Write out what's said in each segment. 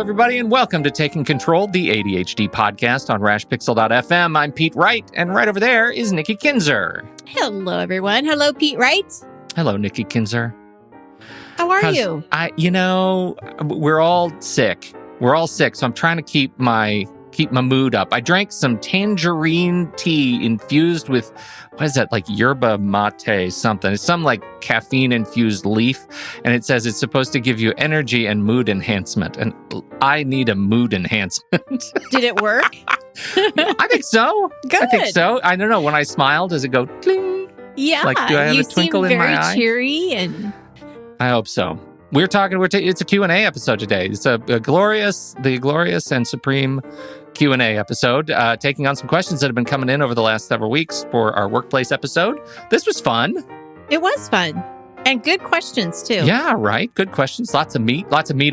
Hello, everybody, and welcome to Taking Control, the ADHD podcast on rashpixel.fm. I'm Pete Wright, and right over there is Nikki Kinzer. Hello, everyone. Hello, Pete Wright. Hello, Nikki Kinzer. How are you? We're all sick. So I'm trying to keep my mood up. I drank some tangerine tea infused with, what is that, like yerba mate something. It's some like caffeine-infused leaf, and it says it's supposed to give you energy and mood enhancement, and I need a mood enhancement. Did it work? I think so. Good. I think so. I don't know. When I smile, does it go cling? Yeah. Like, do I have a twinkle in my eye? You seem very cheery, and I hope so. It's a Q&A episode today. It's the glorious and supreme Q&A episode, taking on some questions that have been coming in over the last several weeks for our workplace episode. This was fun. It was fun. And good questions, too. Yeah, right. Good questions. Lots of meat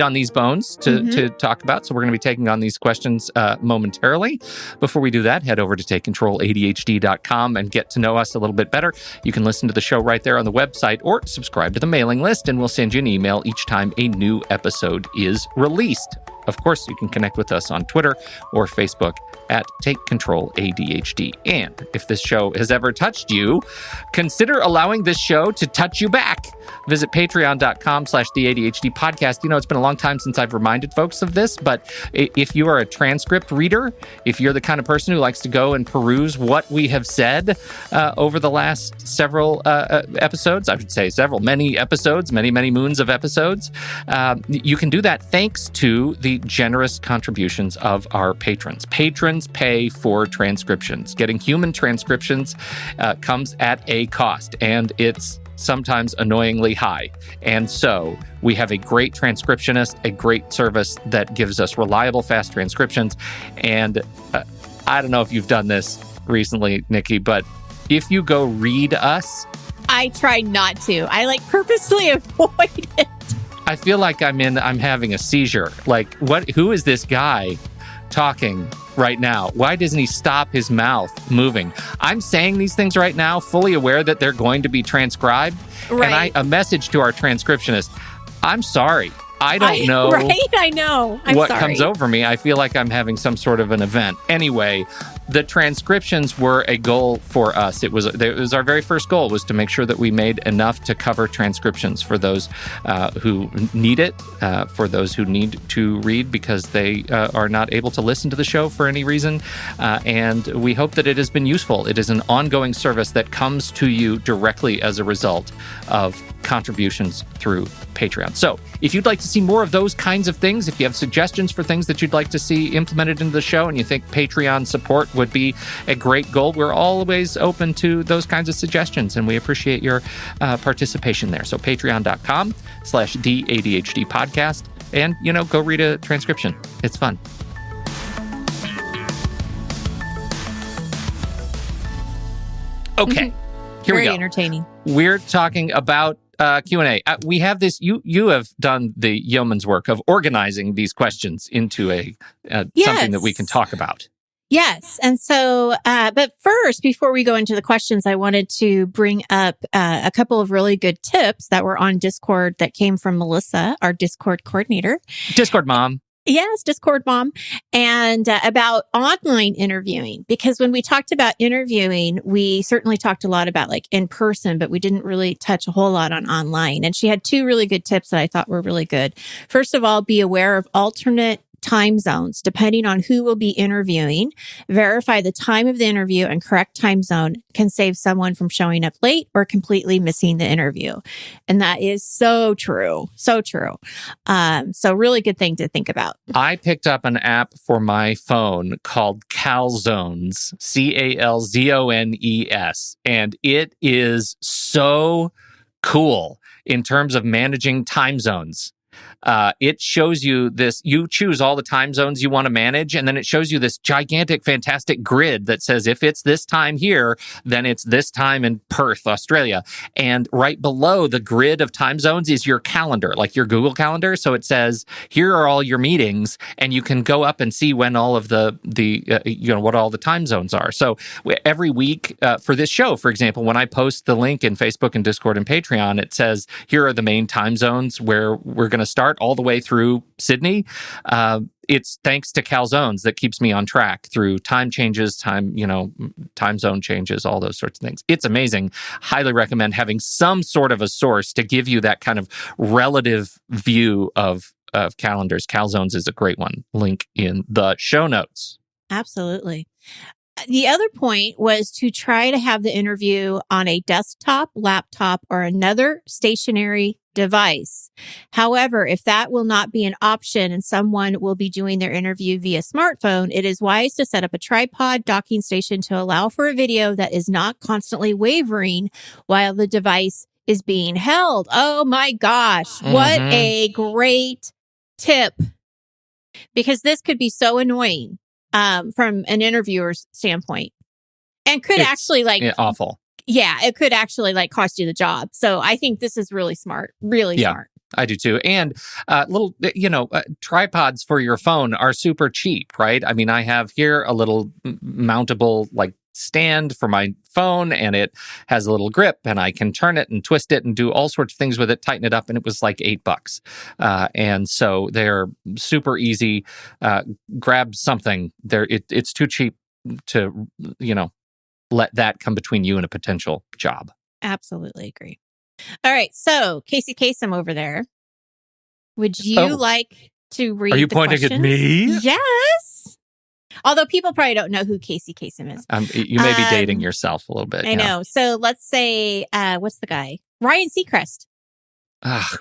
on these bones to talk about. So we're going to be taking on these questions momentarily. Before we do that, head over to takecontroladhd.com and get to know us a little bit better. You can listen to the show right there on the website or subscribe to the mailing list, and we'll send you an email each time a new episode is released. Of course, you can connect with us on Twitter or Facebook at Take Control ADHD. And if this show has ever touched you, consider allowing this show to touch you back. Visit patreon.com/the ADHD podcast. You know, it's been a long time since I've reminded folks of this, but if you are a transcript reader, if you're the kind of person who likes to go and peruse what we have said over the last several episodes, I should say many episodes, many moons of episodes, you can do that thanks to the generous contributions of our patrons. Patrons pay for transcriptions. Getting human transcriptions comes at a cost, and it's sometimes annoyingly high. And so we have a great transcriptionist, a great service that gives us reliable, fast transcriptions. And I don't know if you've done this recently, Nikki, but if you go read us... I try not to. I purposely avoid it. I feel like I'm having a seizure. Like, who is this guy talking right now? Why doesn't he stop his mouth moving? I'm saying these things right now, fully aware that they're going to be transcribed. Right. And a message to our transcriptionist, I'm sorry. I don't know. Right, I know. What comes over me. I feel like I'm having some sort of an event. Anyway, the transcriptions were a goal for us. It was our very first goal, was to make sure that we made enough to cover transcriptions for those who need it, for those who need to read because they are not able to listen to the show for any reason. And we hope that it has been useful. It is an ongoing service that comes to you directly as a result of contributions through Patreon. So if you'd like to see more of those kinds of things, if you have suggestions for things that you'd like to see implemented into the show and you think Patreon support would be a great goal, we're always open to those kinds of suggestions, and we appreciate your participation there. So patreon.com/the ADHD podcast, and, go read a transcription. It's fun. Okay, here we go. Very entertaining. We're talking about Q&A. We have this, you have done the yeoman's work of organizing these questions into something that we can talk about. Yes. And so, but first, before we go into the questions, I wanted to bring up a couple of really good tips that were on Discord that came from Melissa, our Discord coordinator. Discord mom. Yes, Discord mom. And about online interviewing, because when we talked about interviewing, we certainly talked a lot about in person, but we didn't really touch a whole lot on online. And she had two really good tips that I thought were really good. First of all, be aware of alternate time zones, depending on who will be interviewing. Verify the time of the interview, and correct time zone can save someone from showing up late or completely missing the interview. And that is so true. So true. So really good thing to think about. I picked up an app for my phone called Calzones, Calzones, and it is so cool in terms of managing time zones. It shows you this, you choose all the time zones you want to manage, and then it shows you this gigantic, fantastic grid that says if it's this time here, then it's this time in Perth, Australia. And right below the grid of time zones is your calendar, like your Google Calendar. So it says, here are all your meetings, and you can go up and see when all of what all the time zones are. So every week for this show, for example, when I post the link in Facebook and Discord and Patreon, it says, here are the main time zones where we're going to start all the way through Sydney. It's thanks to calzones that keeps me on track through time changes, time zone changes, all those sorts of things. It's amazing. Highly recommend having some sort of a source to give you that kind of relative view of calendars. Calzones is a great one. Link in the show notes. Absolutely. The other point was to try to have the interview on a desktop, laptop, or another stationary device. However, if that will not be an option and someone will be doing their interview via smartphone, it is wise to set up a tripod docking station to allow for a video that is not constantly wavering while the device is being held. Oh my gosh. What a great tip. Because this could be so annoying. From an interviewer's standpoint, and could actually awful. Yeah, it could actually cost you the job. So I think this is really smart, smart. I do too. And little, tripods for your phone are super cheap, right? I mean, I have here a little mountable stand for my phone, and it has a little grip, and I can turn it and twist it and do all sorts of things with it, tighten it up, and it was like $8. And so they're super easy. Grab something. It's too cheap to, let that come between you and a potential job. Absolutely agree. All right. So Casey Kasem over there, would you like to read Are you the pointing questions? at me? Yes. Although people probably don't know who Casey Kasem is. You may be dating yourself a little bit. I know. So let's say, what's the guy? Ryan Seacrest.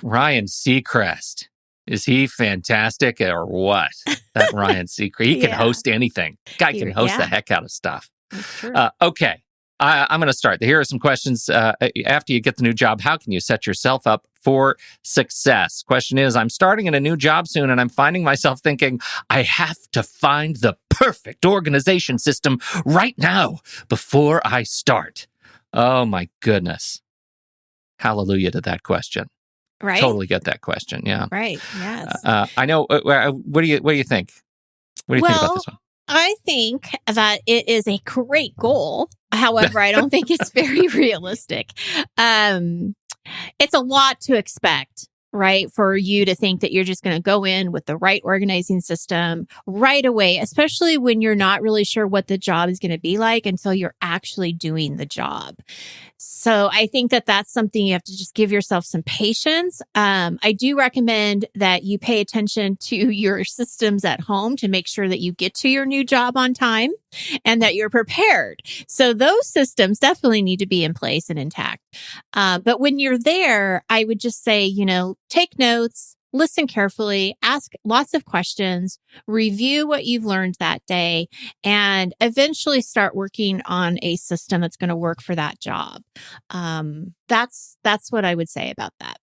Ryan Seacrest. Is he fantastic or what? That Ryan Seacrest. He can host anything. Guy can host the heck out of stuff. That's true. Okay. I'm going to start. Here are some questions. After you get the new job, how can you set yourself up for success? Question is, I'm starting in a new job soon, and I'm finding myself thinking, I have to find the perfect organization system right now before I start. Oh, my goodness. Hallelujah to that question. Right. Totally get that question. Yeah. Right. Yes. I know. What do you think? What do you think about this one? I think that it is a great goal. However, I don't think it's very realistic. It's a lot to expect, right? For you to think that you're just going to go in with the right organizing system right away, especially when you're not really sure what the job is going to be like until you're actually doing the job. So I think that that's something you have to just give yourself some patience. I do recommend that you pay attention to your systems at home to make sure that you get to your new job on time and that you're prepared. So those systems definitely need to be in place and intact. But when you're there, I would just say, take notes, listen carefully, ask lots of questions, review what you've learned that day, and eventually start working on a system that's going to work for that job. That's what I would say about that.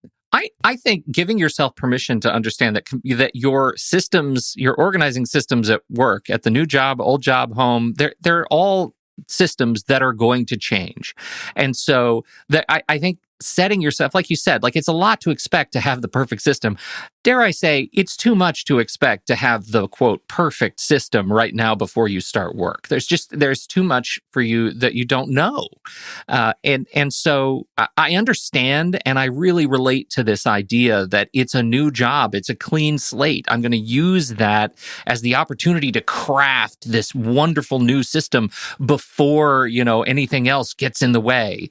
I think giving yourself permission to understand that your systems, your organizing systems at work, at the new job, old job, home, they're all systems that are going to change. And so I think setting yourself, like you said, it's a lot to expect to have the perfect system. Dare I say, it's too much to expect to have the, quote, perfect system right now before you start work. There's too much for you that you don't know. And so I understand, and I really relate to this idea that it's a new job. It's a clean slate. I'm going to use that as the opportunity to craft this wonderful new system before, anything else gets in the way.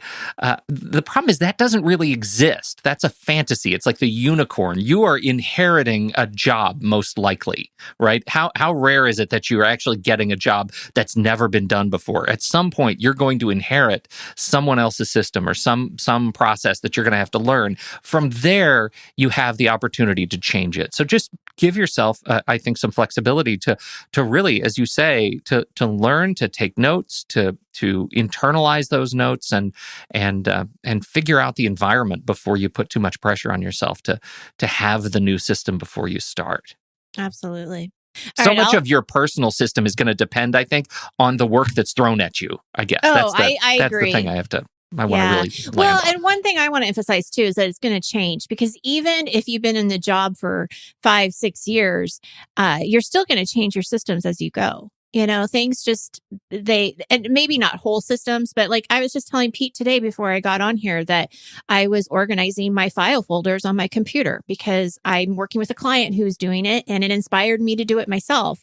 The problem is that doesn't really exist. That's a fantasy. It's like the unicorn. You are inheriting a job, most likely, right? How rare is it that you are actually getting a job that's never been done before? At some point, you're going to inherit someone else's system or some process that you're going to have to learn. From there, you have the opportunity to change it. So just give yourself, I think, some flexibility to really, as you say, to learn, to take notes, to internalize those notes, and figure out the environment before you put too much pressure on yourself to have the new system before you start. Absolutely. So much of your personal system is going to depend, I think, on the work that's thrown at you, I guess. I that's agree. the thing I want to really land on. And one thing I want to emphasize too is that it's going to change, because even if you've been in the job for 5-6 years, you're still going to change your systems as you go. Things just, and maybe not whole systems, but like I was just telling Pete today before I got on here that I was organizing my file folders on my computer because I'm working with a client who's doing it and it inspired me to do it myself.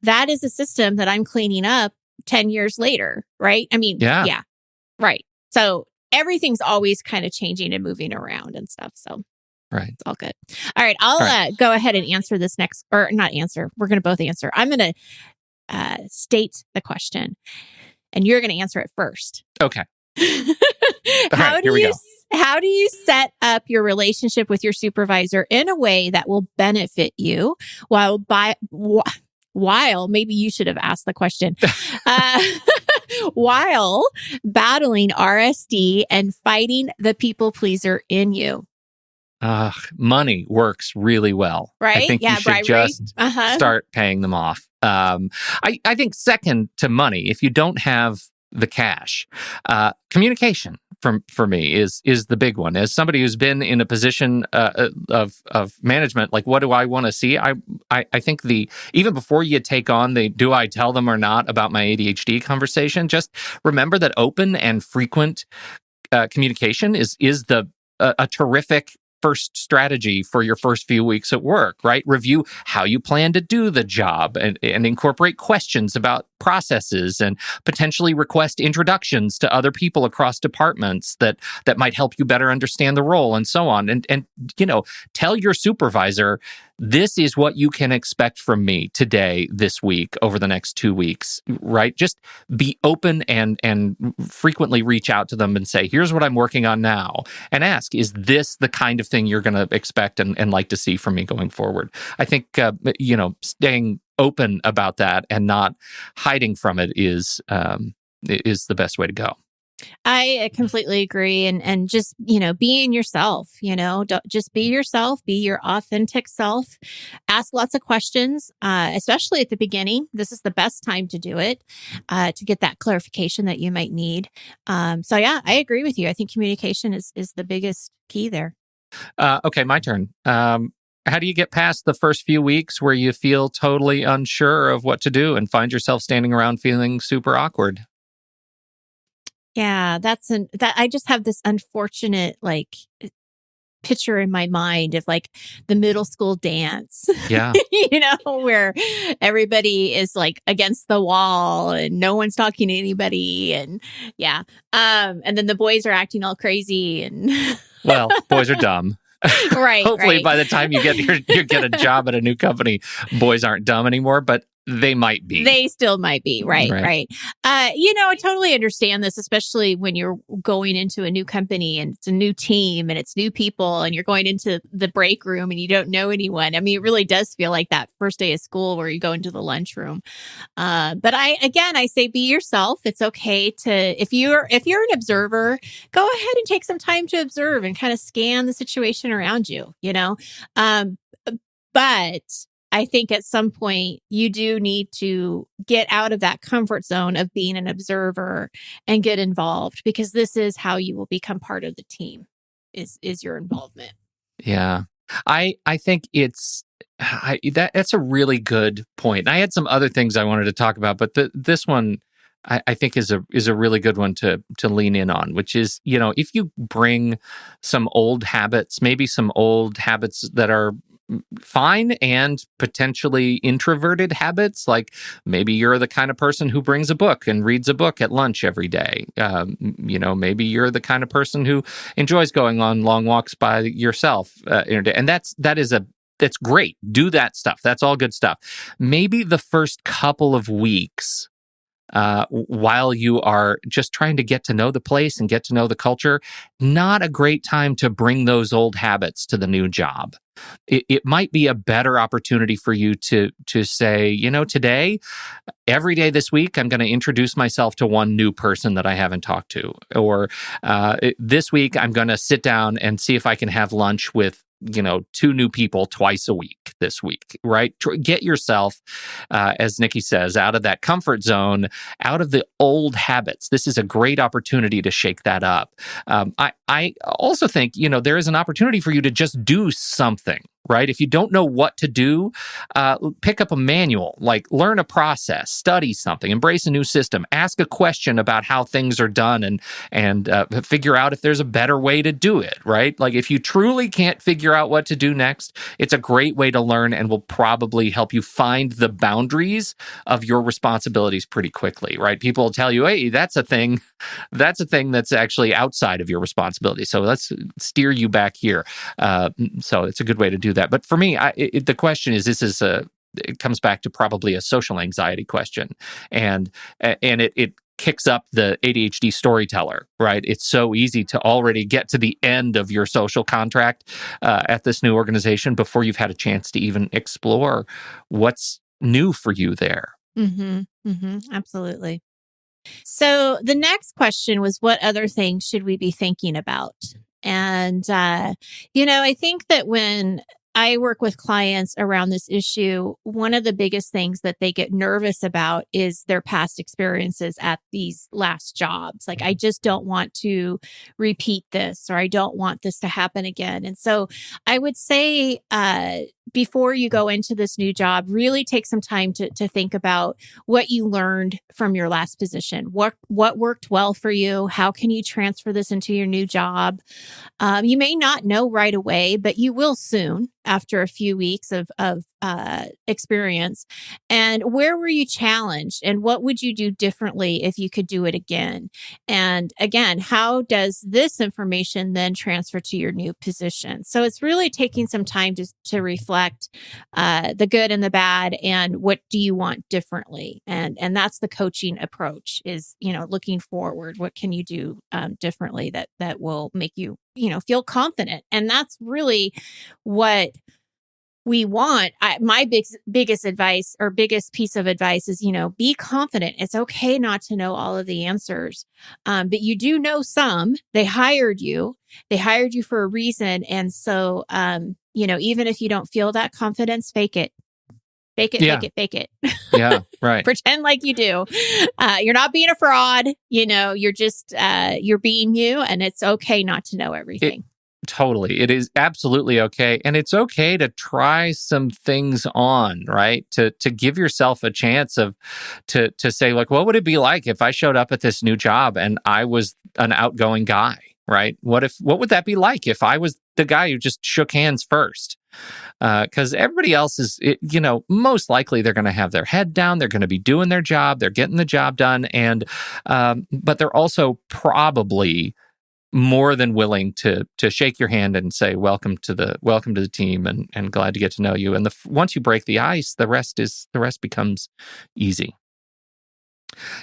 That is a system that I'm cleaning up 10 years later, right? I mean, yeah, right. So everything's always kind of changing and moving around and stuff. So right. It's all good. All right. I'll go ahead and answer this next, or not answer. We're going to both answer. I'm going to state the question and you're going to answer it first. Okay. How do you set up your relationship with your supervisor in a way that will benefit you while maybe you should have asked the question, while battling RSD and fighting the people pleaser in you? Money works really well. Right? I think you should just start paying them off. I think second to money, if you don't have the cash, communication for me is the big one. As somebody who's been in a position of management, like what do I want to see? I think even before you take on the do I tell them or not about my ADHD conversation, just remember that open and frequent communication is a terrific first strategy for your first few weeks at work, right? Review how you plan to do the job and incorporate questions about processes and potentially request introductions to other people across departments that might help you better understand the role and so on. And tell your supervisor, this is what you can expect from me today, this week, over the next 2 weeks, right? Just be open and frequently reach out to them and say, here's what I'm working on now. And ask, is this the kind of thing you're going to expect and like to see from me going forward? I think, staying open about that and not hiding from it is the best way to go. I completely agree. And just, being yourself, don't just be yourself, be your authentic self, ask lots of questions, especially at the beginning. This is the best time to do it, to get that clarification that you might need. So yeah, I agree with you. I think communication is the biggest key there. Okay, my turn. How do you get past the first few weeks where you feel totally unsure of what to do and find yourself standing around feeling super awkward? Yeah, I just have this unfortunate picture in my mind of the middle school dance. Yeah. Where everybody is against the wall and no one's talking to anybody. And yeah. And then the boys are acting all crazy and well, boys are dumb. Right. Hopefully right. by the time you get a job at a new company, boys aren't dumb anymore, but they might be. They still might be. Right. I totally understand this, especially when you're going into a new company and it's a new team and it's new people and you're going into the break room and you don't know anyone. I mean, it really does feel like that first day of school where you go into the lunchroom. But I say be yourself. It's okay to, if you're an observer, go ahead and take some time to observe and kind of scan the situation around you, but I think at some point you do need to get out of that comfort zone of being an observer and get involved, because this is how you will become part of the team is your involvement. Yeah. I think that's a really good point. I had some other things I wanted to talk about, but this one I think is a really good one to lean in on, which is, if you bring some old habits, maybe some old habits that are fine and potentially introverted habits, like maybe you're the kind of person who brings a book and reads a book at lunch every day. Maybe you're the kind of person who enjoys going on long walks by yourself, and that's great. Do that stuff. That's all good stuff. Maybe the first couple of weeks, while you are just trying to get to know the place and get to know the culture, not a great time to bring those old habits to the new job. It might be a better opportunity for you to say, today, every day this week, I'm going to introduce myself to one new person that I haven't talked to. Or this week, I'm going to sit down and see if I can have lunch with 2 new people twice a week this week, right? Get yourself, as Nikki says, out of that comfort zone, out of the old habits. This is a great opportunity to shake that up. I also think, there is an opportunity for you to just do something, right? If you don't know what to do, pick up a manual, like learn a process, study something, embrace a new system, ask a question about how things are done, and figure out if there's a better way to do it, right? Like if you truly can't figure out what to do next, it's a great way to learn and will probably help you find the boundaries of your responsibilities pretty quickly, right? People will tell you, hey, that's a thing that's actually outside of your responsibility. So let's steer you back here. So it's a good way to do that. But for me, the question is, it comes back to probably a social anxiety question. And it kicks up the ADHD storyteller, right? It's so easy to already get to the end of your social contract at this new organization before you've had a chance to even explore what's new for you there. Absolutely. So the next question was, what other things should we be thinking about? And, I think that when I work with clients around this issue, one of the biggest things that they get nervous about is their past experiences at these last jobs. Like, I just don't want to repeat this, or I don't want this to happen again. And so I would say, before you go into this new job, really take some time to think about what you learned from your last position. What worked well for you? How can you transfer this into your new job? You may not know right away, but you will soon after a few weeks of experience. And where were you challenged? And what would you do differently if you could do it again? And again, how does this information then transfer to your new position? So it's really taking some time to reflect the good and the bad, and what do you want differently? And that's the coaching approach, is, looking forward. What can you do differently that will make you, feel confident? And that's really what we want. My biggest advice, or biggest piece of advice, is, be confident. It's okay not to know all of the answers, but you do know some. They hired you for a reason. And so, even if you don't feel that confidence, fake it. Fake it, Yeah. fake it. Yeah, right. Pretend like you do. You're not being a fraud. You're just, you're being you, and it's okay not to know everything. Totally. It is absolutely okay. And it's okay to try some things on, right? To give yourself a chance to say, like, what would it be like if I showed up at this new job and I was an outgoing guy, right? What would that be like if I was the guy who just shook hands first? Because everybody else is, most likely they're going to have their head down. They're going to be doing their job. They're getting the job done. And, but they're also probably more than willing to shake your hand and say, welcome to the team, and glad to get to know you. And once you break the ice, the rest becomes easy.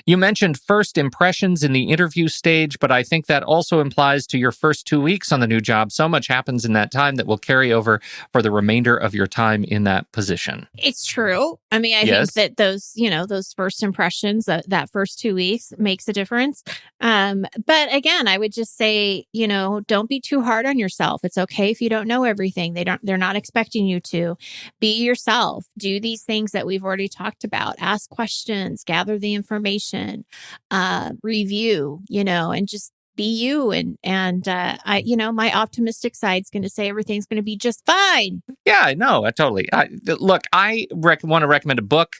You mentioned first impressions in the interview stage, but I think that also implies to your first 2 weeks on the new job. So much happens in that time that will carry over for the remainder of your time in that position. It's true. I mean, I think that those first impressions, that first 2 weeks makes a difference. But again, I would just say, don't be too hard on yourself. It's okay if you don't know everything. They're not expecting you to. Be yourself. Do these things that we've already talked about. Ask questions, gather the information, review, and just be you. And my optimistic side's going to say everything's going to be just fine. Yeah, no, totally. Look, I want to recommend a book,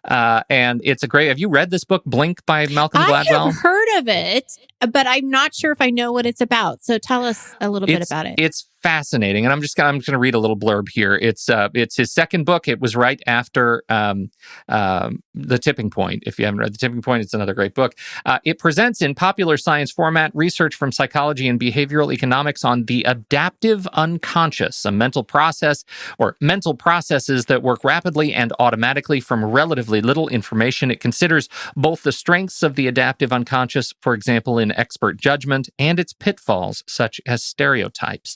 and it's a great. Have you read this book, Blink by Malcolm Gladwell? I have heard of it, but I'm not sure if I know what it's about. So tell us a little bit about it. It's fascinating, and I'm just going to read a little blurb here. It's his second book. It was right after The Tipping Point. If you haven't read The Tipping Point, it's another great book. It presents in popular science format research from psychology and behavioral economics on the adaptive unconscious, a mental process or mental processes that work rapidly and automatically from relatively little information. It considers both the strengths of the adaptive unconscious, for example, in expert judgment, and its pitfalls, such as stereotypes.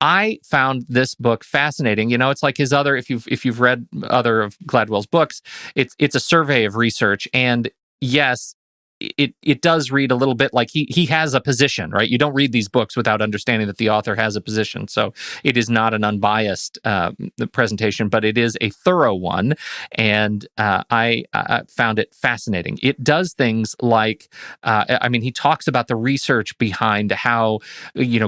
I found this book fascinating. It's like his other, if you've read other of Gladwell's books, it's a survey of research. And yes, it does read a little bit like he has a position, right? You don't read these books without understanding that the author has a position. So it is not an unbiased presentation, but it is a thorough one. And I found it fascinating. It does things like, he talks about the research behind how,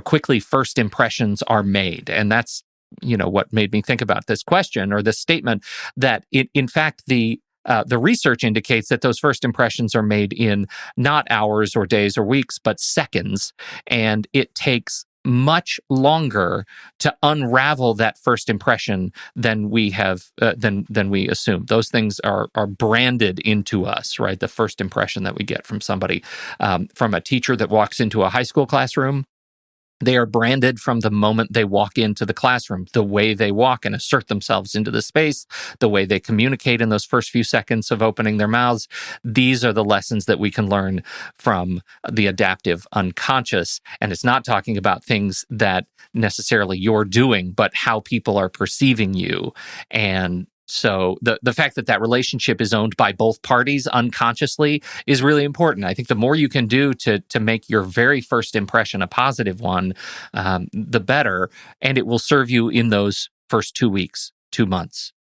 quickly first impressions are made. And that's what made me think about this question or this statement, that in fact, the research indicates that those first impressions are made in not hours or days or weeks, but seconds. And it takes much longer to unravel that first impression than we have than we assume. Those things are branded into us, right? The first impression that we get from somebody, from a teacher that walks into a high school classroom. They are branded from the moment they walk into the classroom, the way they walk and assert themselves into the space, the way they communicate in those first few seconds of opening their mouths. These are the lessons that we can learn from the adaptive unconscious. And it's not talking about things that necessarily you're doing, but how people are perceiving you. And so the fact that relationship is owned by both parties unconsciously is really important. I think the more you can do to make your very first impression a positive one, the better. And it will serve you in those first 2 weeks, 2 months,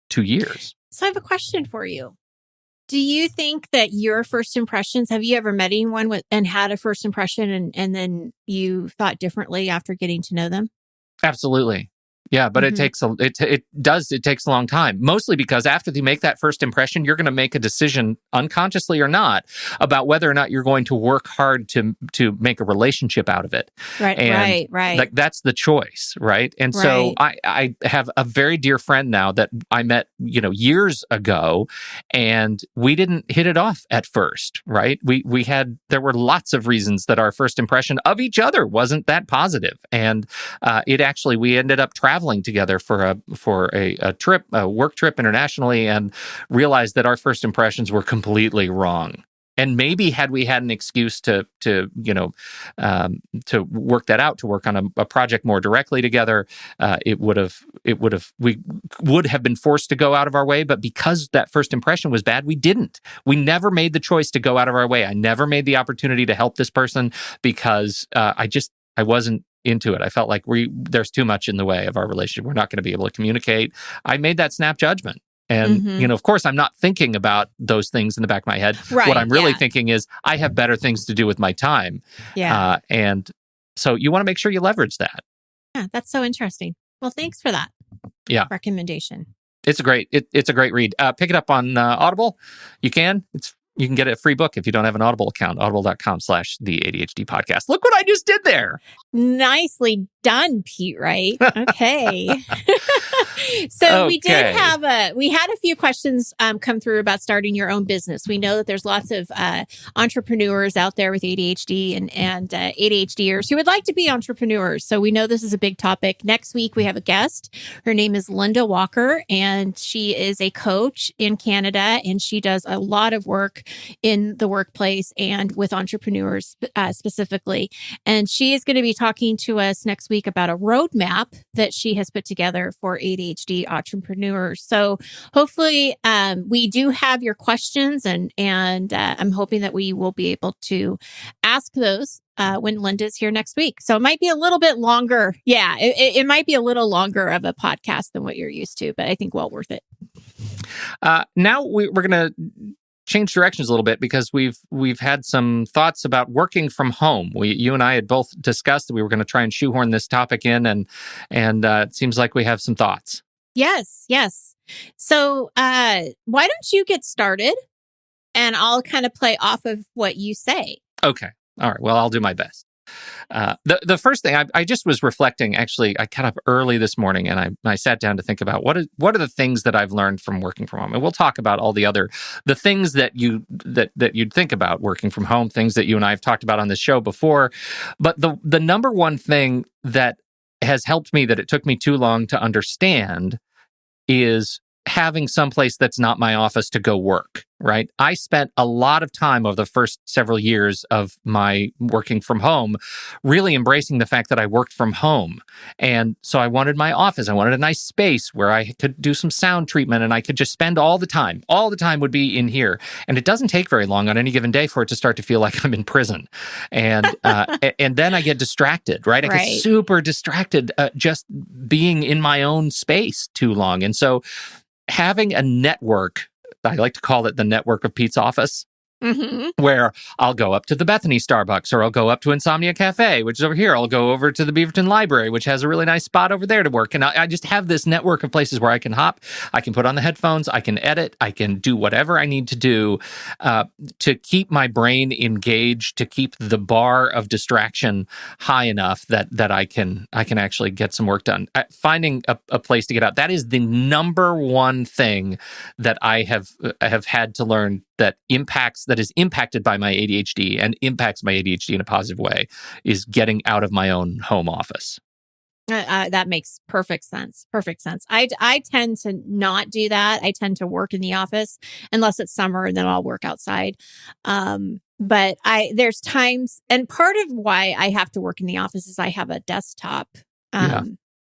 2 years. So I have a question for you. Do you think that your first impressions, have you ever met anyone and had a first impression and then you thought differently after getting to know them? Absolutely. Yeah, but it takes it takes a long time, mostly because after you make that first impression, you're going to make a decision, unconsciously or not, about whether or not you're going to work hard to make a relationship out of it. Right. Like that's the choice, right? And so I have a very dear friend now that I met, years ago, and we didn't hit it off at first, right? There were lots of reasons that our first impression of each other wasn't that positive, and we ended up traveling together for a trip, a work trip internationally, and realized that our first impressions were completely wrong. And maybe had we had an excuse to work that out, to work on a project more directly together, we would have been forced to go out of our way. But because that first impression was bad, we didn't. We never made the choice to go out of our way. I never made the opportunity to help this person because I wasn't into it. I felt like there's too much in the way of our relationship. We're not going to be able to communicate. I made that snap judgment. And, of course, I'm not thinking about those things in the back of my head. Right, what I'm really thinking is I have better things to do with my time. Yeah. And so you want to make sure you leverage that. Yeah, that's so interesting. Well, thanks for that recommendation. It's a great read. Pick it up on Audible. You can get a free book if you don't have an Audible account, audible.com/the ADHD podcast. Look what I just did there. Nicely done, Pete, right? Okay. So we had a few questions come through about starting your own business. We know that there's lots of entrepreneurs out there with ADHD and ADHDers who would like to be entrepreneurs. So we know this is a big topic. Next week, we have a guest. Her name is Linda Walker, and she is a coach in Canada, and she does a lot of work in the workplace and with entrepreneurs specifically. And she is going to be talking to us next week about a roadmap that she has put together for ADHD entrepreneurs. So hopefully we do have your questions, and I'm hoping that we will be able to ask those when Linda's here next week. So it might be a little bit longer. Yeah, it might be a little longer of a podcast than what you're used to, but I think well worth it. Now we're going to change directions a little bit because we've had some thoughts about working from home. You and I had both discussed that we were going to try and shoehorn this topic in, and it seems like we have some thoughts. Yes. So why don't you get started, and I'll kind of play off of what you say. Okay. All right. Well, I'll do my best. The first thing I just was reflecting. Actually, I got up early this morning and I sat down to think about what are the things that I've learned from working from home, and we'll talk about all the things that you'd think about working from home, things that you and I have talked about on this show before. But the number one thing that has helped me, that it took me too long to understand, is having someplace that's not my office to go work, right? I spent a lot of time over the first several years of my working from home really embracing the fact that I worked from home. And so I wanted my office. I wanted a nice space where I could do some sound treatment and I could just spend all the time would be in here. And it doesn't take very long on any given day for it to start to feel like I'm in prison. And and then I get distracted, right? I get super distracted just being in my own space too long. And so having a network, I like to call it the network of Pete's office, where I'll go up to the Bethany Starbucks, or I'll go up to Insomnia Cafe, which is over here. I'll go over to the Beaverton Library, which has a really nice spot over there to work. And I just have this network of places where I can hop, I can put on the headphones, I can edit, I can do whatever I need to do to keep my brain engaged, to keep the bar of distraction high enough that I can actually get some work done. Finding a place to get out, that is the number one thing that I have had to learn that is impacted by my ADHD and impacts my ADHD in a positive way, is getting out of my own home office. That makes perfect sense. Perfect sense. I tend to not do that. I tend to work in the office unless it's summer, and then I'll work outside. But there's times, and part of why I have to work in the office is I have a desktop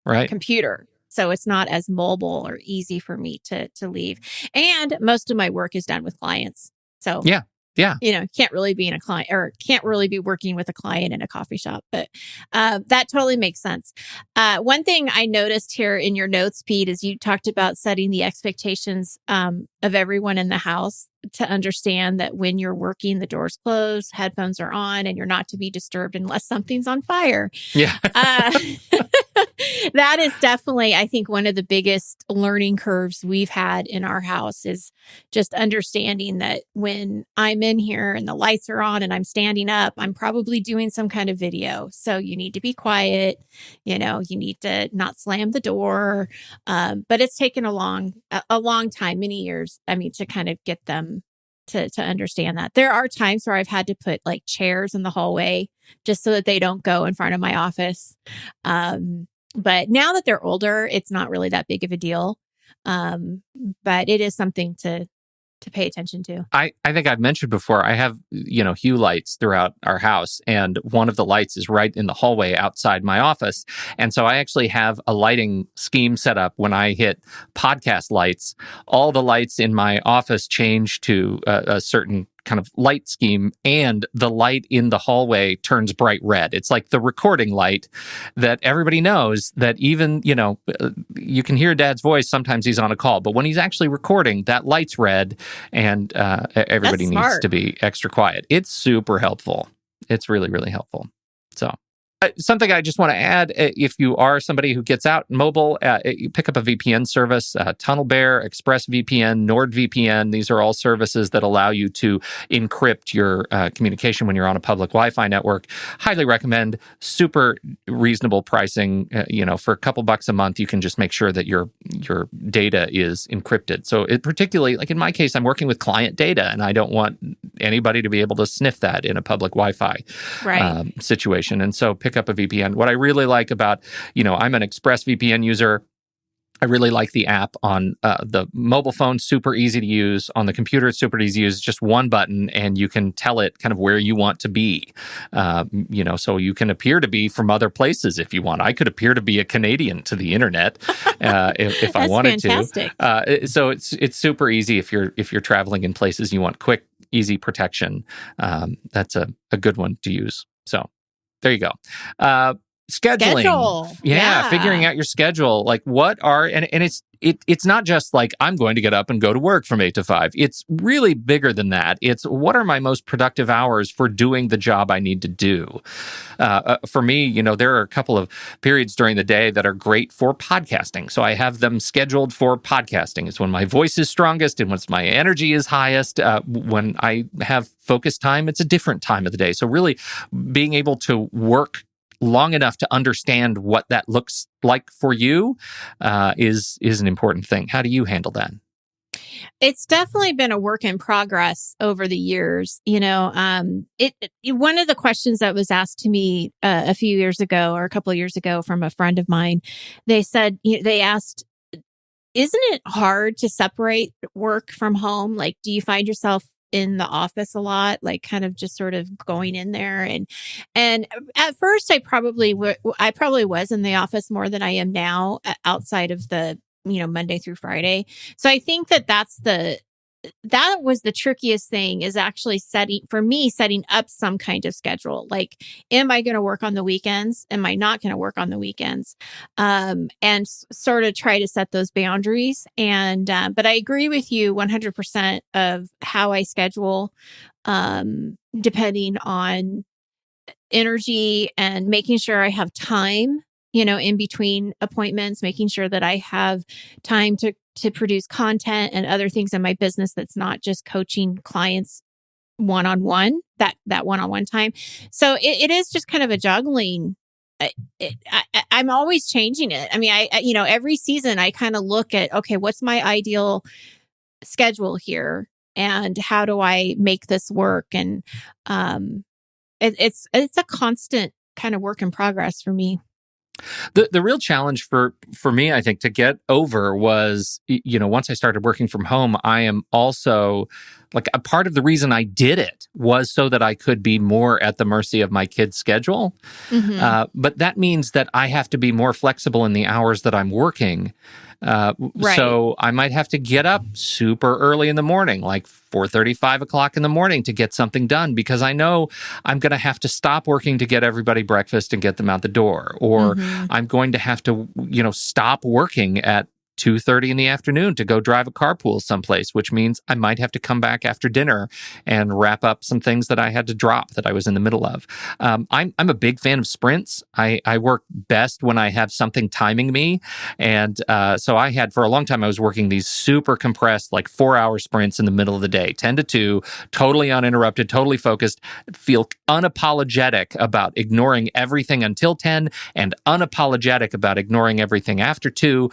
computer. So it's not as mobile or easy for me to leave. And most of my work is done with clients. So yeah. Can't really be in a client, or can't really be working with a client in a coffee shop. But that totally makes sense. One thing I noticed here in your notes, Pete, is you talked about setting the expectations of everyone in the house to understand that when you're working, the door's closed, headphones are on, and you're not to be disturbed unless something's on fire. Yeah. That is definitely, I think, one of the biggest learning curves we've had in our house, is just understanding that when I'm in here and the lights are on and I'm standing up, I'm probably doing some kind of video. So you need to be quiet. You need to not slam the door. But it's taken a long time, many years, to kind of get them to understand that. There are times where I've had to put like chairs in the hallway just so that they don't go in front of my office. But now that they're older, it's not really that big of a deal. But it is something to pay attention to. I think I've mentioned before, I have, hue lights throughout our house, and one of the lights is right in the hallway outside my office. And so I actually have a lighting scheme set up. When I hit podcast lights, all the lights in my office change to a certain kind of light scheme, and the light in the hallway turns bright red. It's like the recording light that everybody knows that even, you can hear Dad's voice. Sometimes he's on a call, but when he's actually recording, that light's red, and everybody needs to be extra quiet. It's super helpful. It's really, really helpful. So something I just want to add, if you are somebody who gets out mobile, you pick up a VPN service, TunnelBear, ExpressVPN, NordVPN. These are all services that allow you to encrypt your communication when you're on a public Wi-Fi network. Highly recommend. Super reasonable pricing. For a couple bucks a month, you can just make sure that your data is encrypted. So it particularly, like in my case, I'm working with client data, and I don't want anybody to be able to sniff that in a public Wi-Fi situation. And so pick up a VPN. What I really like about, I'm an ExpressVPN user. I really like the app on the mobile phone, super easy to use. On the computer, it's super easy to use. Just one button, and you can tell it kind of where you want to be. So you can appear to be from other places if you want. I could appear to be a Canadian to the internet if I wanted fantastic. to. So it's super easy if you're traveling in places you want quick, easy protection. That's a good one to use. So there you go. Scheduling. Yeah, figuring out your schedule. Like and it's not just like I'm going to get up and go to work from 8 to 5. It's really bigger than that. It's what are my most productive hours for doing the job I need to do. For me, there are a couple of periods during the day that are great for podcasting. So I have them scheduled for podcasting. It's when my voice is strongest and when my energy is highest. When I have focus time, it's a different time of the day. So really being able to work long enough to understand what that looks like for you is an important thing. How do you handle that? It's definitely been a work in progress over the years. One of the questions that was asked to me a few years ago, or a couple of years ago, from a friend of mine, they asked, isn't it hard to separate work from home? Like, do you find yourself in the office a lot, like kind of just sort of going in there? And at first I probably was in the office more than I am now, outside of the, Monday through Friday. So I think that's that was the trickiest thing, is actually setting up some kind of schedule. Like, am I going to work on the weekends? Am I not going to work on the weekends? Sort of try to set those boundaries. But I agree with you 100% of how I schedule, depending on energy and making sure I have time, in between appointments, making sure that I have time to produce content and other things in my business that's not just coaching clients one-on-one, that one-on-one time. So it is just kind of a juggling. I'm always changing it. I mean, every season I kind of look at, okay, what's my ideal schedule here? And how do I make this work? And it's a constant kind of work in progress for me. The real challenge for me, I think, to get over was, once I started working from home, I am also like, a part of the reason I did it was so that I could be more at the mercy of my kids' schedule. But that means that I have to be more flexible in the hours that I'm working. Right. So I might have to get up super early in the morning, like 4:30, 5 o'clock in the morning, to get something done, because I know I'm going to have to stop working to get everybody breakfast and get them out the door. Or I'm going to have to, stop working at 2:30 in the afternoon to go drive a carpool someplace, which means I might have to come back after dinner and wrap up some things that I had to drop that I was in the middle of. I'm a big fan of sprints. I work best when I have something timing me. And so I had, for a long time, I was working these super compressed, like 4-hour sprints in the middle of the day, 10 to 2, totally uninterrupted, totally focused, feel unapologetic about ignoring everything until 10 and unapologetic about ignoring everything after 2.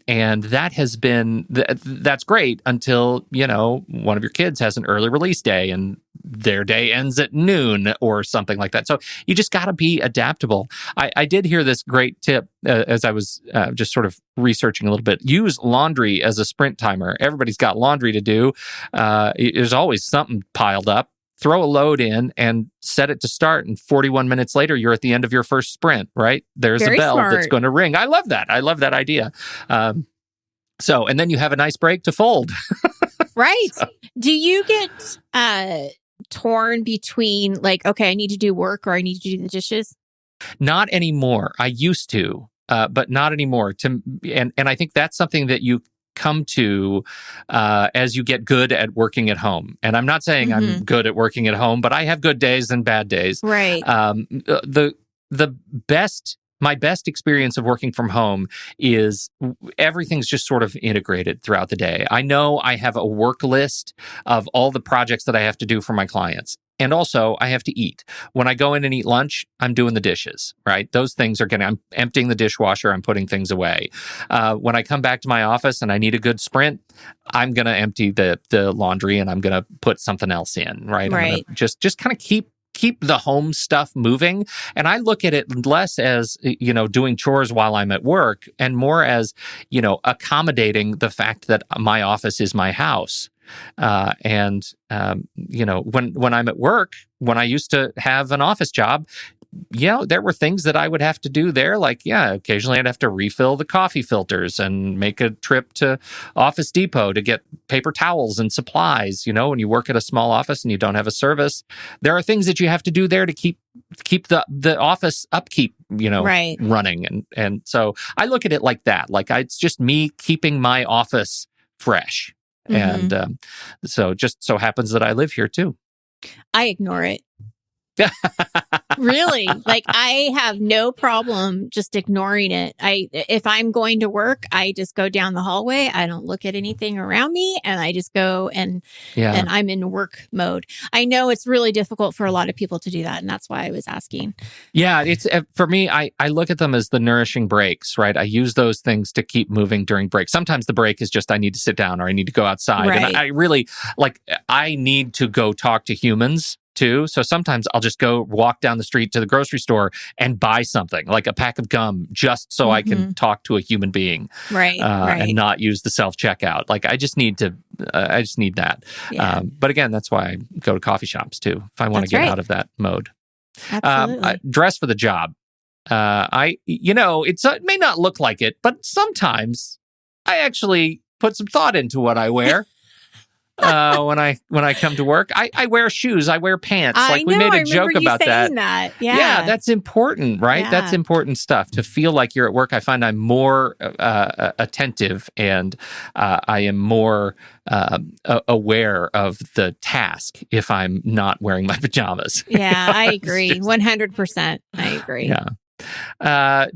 And that has been, that's great until, one of your kids has an early release day and their day ends at noon or something like that. So you just got to be adaptable. I did hear this great tip as I was just sort of researching a little bit. Use laundry as a sprint timer. Everybody's got laundry to do. There's always something piled up. Throw a load in and set it to start. And 41 minutes later, you're at the end of your first sprint, right? There's Very a bell smart. that's going to ring. I love that. I love that idea. And then you have a nice break to fold. Right. So. Do you get torn between, like, okay, I need to do work or I need to do the dishes? Not anymore. I used to, but not anymore. And I think that's something that you come to as you get good at working at home. And I'm not saying I'm good at working at home, but I have good days and bad days. Right. My best experience of working from home is everything's just sort of integrated throughout the day. I know I have a work list of all the projects that I have to do for my clients. And also, I have to eat. When I go in and eat lunch, I'm doing the dishes, right? Those things I'm emptying the dishwasher, I'm putting things away. When I come back to my office and I need a good sprint, I'm going to empty the laundry and I'm going to put something else in, right? Right. I'm gonna just kind of keep the home stuff moving. And I look at it less as, doing chores while I'm at work and more as, accommodating the fact that my office is my house. When I'm at work, when I used to have an office job, there were things that I would have to do there. Like, occasionally I'd have to refill the coffee filters and make a trip to Office Depot to get paper towels and supplies. When you work at a small office and you don't have a service, there are things that you have to do there to keep the office upkeep, right, running. And so I look at it like that. Like, it's just me keeping my office fresh. And so just so happens that I live here too. I ignore it. Really? Like, I have no problem just ignoring it. If I'm going to work, I just go down the hallway. I don't look at anything around me and I just go and I'm in work mode. I know it's really difficult for a lot of people to do that. And that's why I was asking. Yeah. It's for me, I look at them as the nourishing breaks, right? I use those things to keep moving during breaks. Sometimes the break is just, I need to sit down or I need to go outside. Right. And I really I need to go talk to humans too. So sometimes I'll just go walk down the street to the grocery store and buy something like a pack of gum just so I can talk to a human being. Right. And not use the self-checkout. Like, I just need that. Yeah. But again, that's why I go to coffee shops too, if I want to get out of that mode. Absolutely. Dress for the job. It may not look like it, but sometimes I actually put some thought into what I wear. when I come to work. I wear shoes. I wear pants. I We know, made I a joke remember you about saying that. Yeah. Yeah, that's important, right? Yeah. That's important stuff. To feel like you're at work, I find I'm more attentive, and I am more aware of the task if I'm not wearing my pajamas. Yeah, I agree. 100%. I agree. Yeah.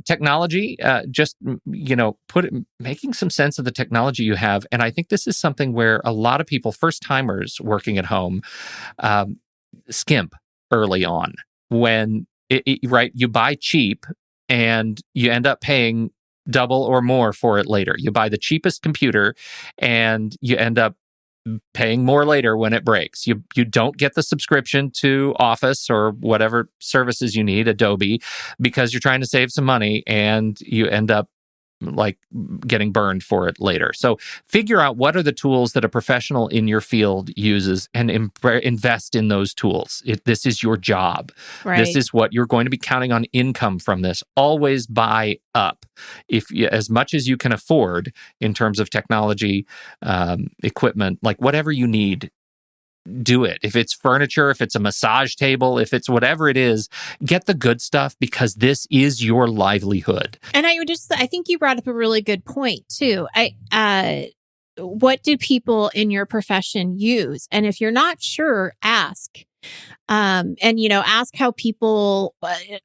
Technology, just, making some sense of the technology you have. And I think this is something where a lot of people, first timers working at home, skimp early on when right, you buy cheap and you end up paying double or more for it later. You buy the cheapest computer and you end up paying more later when it breaks. You don't get the subscription to Office or whatever services you need, Adobe, because you're trying to save some money, and you end up getting burned for it later. So figure out what are the tools that a professional in your field uses, and invest in those tools. This is your job. Right. This is what you're going to be counting on income from this. Always buy up as much as you can afford in terms of technology, equipment, whatever you need. Do it. If it's furniture, if it's a massage table, if it's whatever it is, get the good stuff, because this is your livelihood. And I think you brought up a really good point too. What do people in your profession use? And if you're not sure, ask. Ask how people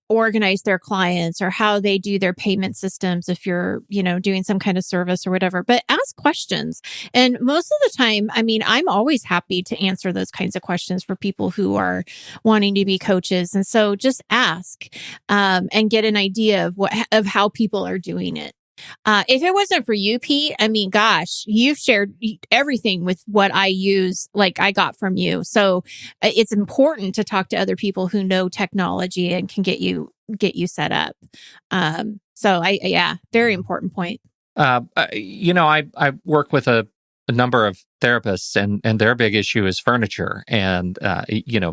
organize their clients, or how they do their payment systems if you're, doing some kind of service or whatever. But ask questions. And most of the time, I'm always happy to answer those kinds of questions for people who are wanting to be coaches. And so just ask and get an idea of how people are doing it. If it wasn't for you, Pete, gosh, you've shared everything with what I use, I got from you. So it's important to talk to other people who know technology and can get you set up. Very important point. I work with a number of therapists, and their big issue is furniture, and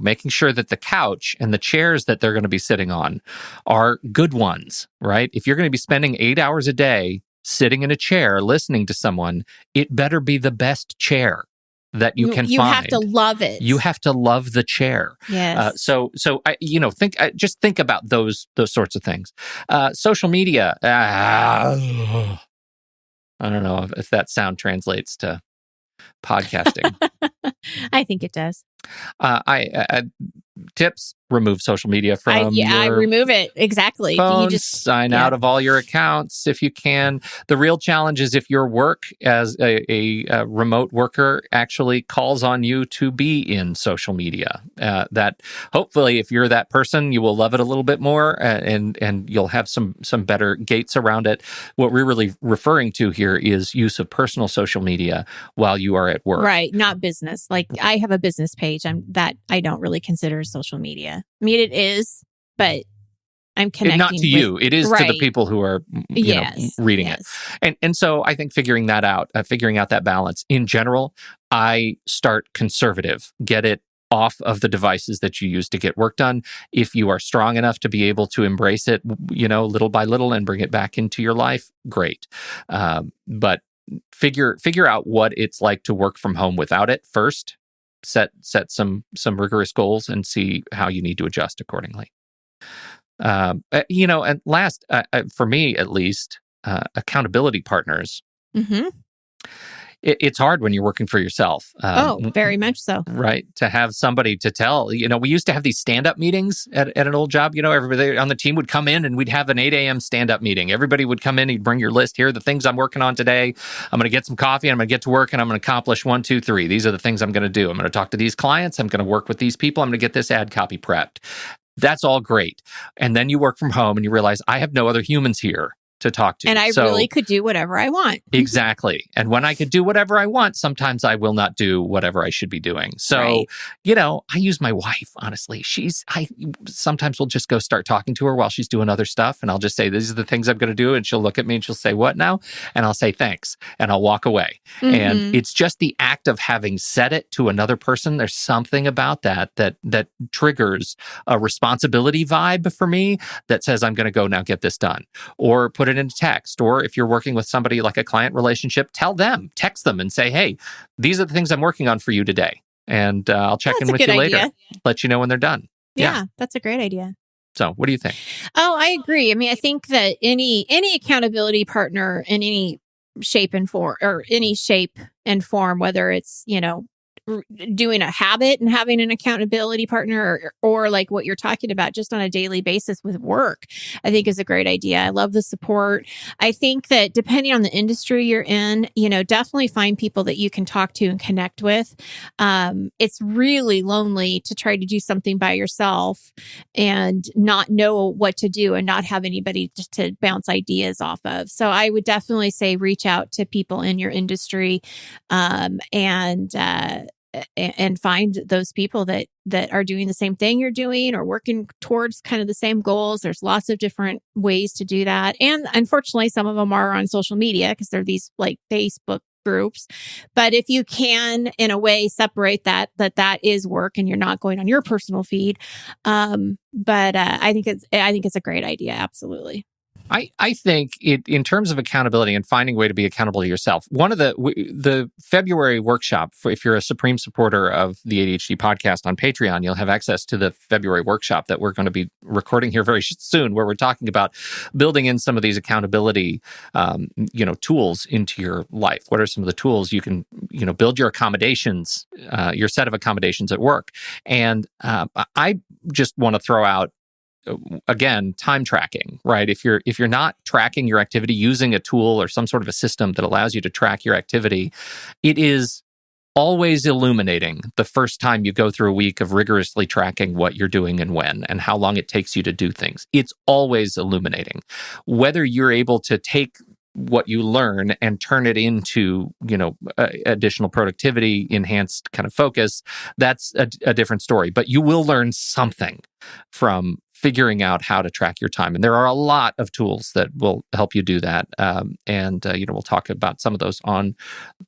making sure that the couch and the chairs that they're going to be sitting on are good ones, right? If you're going to be spending 8 hours a day sitting in a chair listening to someone, it better be the best chair that you can find. You have to love it. You have to love the chair. Yes. Think about those sorts of things. Social media. I don't know if that sound translates to podcasting. I think it does. Tips: remove social media from I remove it. Exactly. Phones, You just sign out of all your accounts if you can. The real challenge is if your work as a remote worker actually calls on you to be in social media. That hopefully, if you're that person, you will love it a little bit more, and you'll have some better gates around it. What we're really referring to here is use of personal social media while you are at work. Right, not business. I have a business page. That I don't really consider social media. It is, but I'm connecting. Not to you. It is to the people who are reading it. And so I think figuring out that balance. In general, I start conservative. Get it off of the devices that you use to get work done. If you are strong enough to be able to embrace it, little by little, and bring it back into your life, great. But figure out what it's like to work from home without it first. Set some rigorous goals and see how you need to adjust accordingly. And last, for me at least, accountability partners. Mm-hmm. It's hard when you're working for yourself. Very much so. Right. To have somebody to tell, we used to have these stand-up meetings at an old job. Everybody on the team would come in and we'd have an 8 a.m. stand-up meeting. Everybody would come in, you'd bring your list. Here are the things I'm working on today. I'm going to get some coffee, and I'm going to get to work, and I'm going to accomplish 1, 2, 3. These are the things I'm going to do. I'm going to talk to these clients. I'm going to work with these people. I'm going to get this ad copy prepped. That's all great. And then you work from home and you realize I have no other humans here to talk to. And I really could do whatever I want. Exactly. And when I could do whatever I want, sometimes I will not do whatever I should be doing. So, right. I use my wife, honestly. I sometimes will just go start talking to her while she's doing other stuff. And I'll just say, these are the things I'm going to do. And she'll look at me and she'll say, what now? And I'll say, thanks. And I'll walk away. Mm-hmm. And it's just the act of having said it to another person. There's something about that triggers a responsibility vibe for me that says, I'm going to go now get this done. Or put put it in a text. Or if you're working with somebody like a client relationship, text them and say, hey, these are the things I'm working on for you today. And I'll check in with you later, let you know when they're done. Yeah, that's a great idea. So what do you think? Oh, I agree. I mean, I think that any accountability partner in any shape and form, whether it's, doing a habit and having an accountability partner or like what you're talking about just on a daily basis with work, I think is a great idea. I love the support. I think that depending on the industry you're in, definitely find people that you can talk to and connect with. It's really lonely to try to do something by yourself and not know what to do and not have anybody just to bounce ideas off of. So I would definitely say reach out to people in your industry, and find those people that are doing the same thing you're doing or working towards kind of the same goals. There's lots of different ways to do that. And unfortunately, some of them are on social media because they're these like Facebook groups. But if you can, in a way, separate that is work and you're not going on your personal feed. But I think it's a great idea. Absolutely. I think in terms of accountability and finding a way to be accountable to yourself, one of the February workshop, if you're a supreme supporter of the ADHD podcast on Patreon, you'll have access to the February workshop that we're going to be recording here very soon, where we're talking about building in some of these accountability, tools into your life. What are some of the tools you can, build your accommodations, your set of accommodations at work? And I just want to throw out, again, time tracking, right? If you're not tracking your activity using a tool or some sort of a system that allows you to track your activity, it is always illuminating the first time you go through a week of rigorously tracking what you're doing and when and how long it takes you to do things. It's always illuminating. Whether you're able to take what you learn and turn it into, additional productivity, enhanced kind of focus, that's a different story. But you will learn something from figuring out how to track your time. And there are a lot of tools that will help you do that. We'll talk about some of those on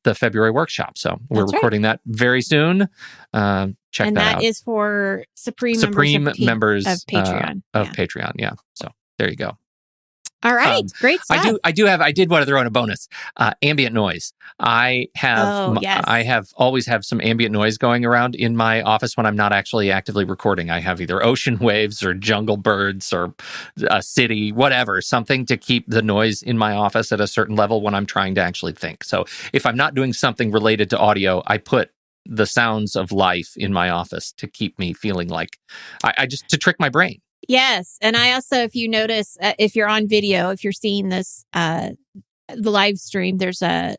the February workshop. So we're recording that very soon. Check that out. And that is for Supreme members of Patreon. Patreon, yeah. So there you go. All right, great stuff. I did want to throw in a bonus. Ambient noise. I have always have some ambient noise going around in my office when I'm not actually actively recording. I have either ocean waves or jungle birds or a city, whatever, something to keep the noise in my office at a certain level when I'm trying to actually think. So if I'm not doing something related to audio, I put the sounds of life in my office to keep me feeling like I just to trick my brain. Yes. And I also, if you notice, if you're on video, if you're seeing this, the live stream, there's a,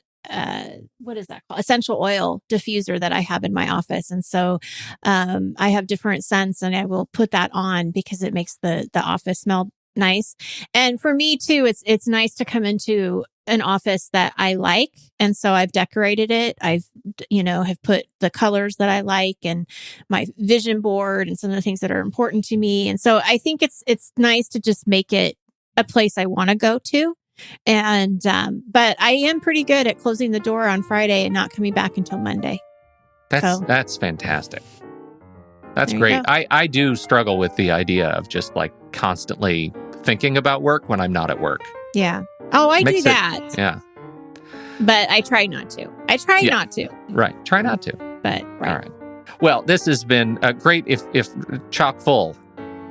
what is that called? Essential oil diffuser that I have in my office. And so I have different scents and I will put that on because it makes the office smell nice. And for me too, it's nice to come into an office that I like. And so I've decorated it. I've, have put the colors that I like and my vision board and some of the things that are important to me. And so I think it's nice to just make it a place I want to go to. And, but I am pretty good at closing the door on Friday and not coming back until Monday. That's fantastic. That's great. I do struggle with the idea of just like constantly thinking about work when I'm not at work. Yeah. Oh, I do that. Yeah. But I try not to. Not to. Right. Try not to. But right. All right. Well, this has been a great, if chock full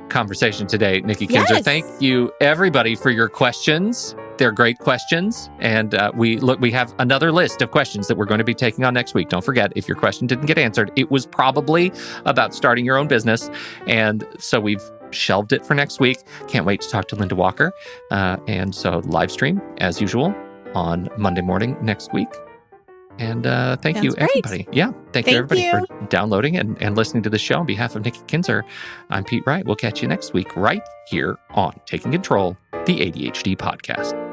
conversation today, Nikki Kinzer. Yes. Thank you, everybody, for your questions. They're great questions. And we have another list of questions that we're going to be taking on next week. Don't forget, if your question didn't get answered, it was probably about starting your own business. And so we've shelved it for next week. Can't wait to talk to Linda Walker. And so live stream, as usual, on Monday morning next week. And thank you, everybody. Yeah, thank you, everybody, for downloading and listening to the show. On behalf of Nikki Kinzer, I'm Pete Wright. We'll catch you next week right here on Taking Control, the ADHD podcast.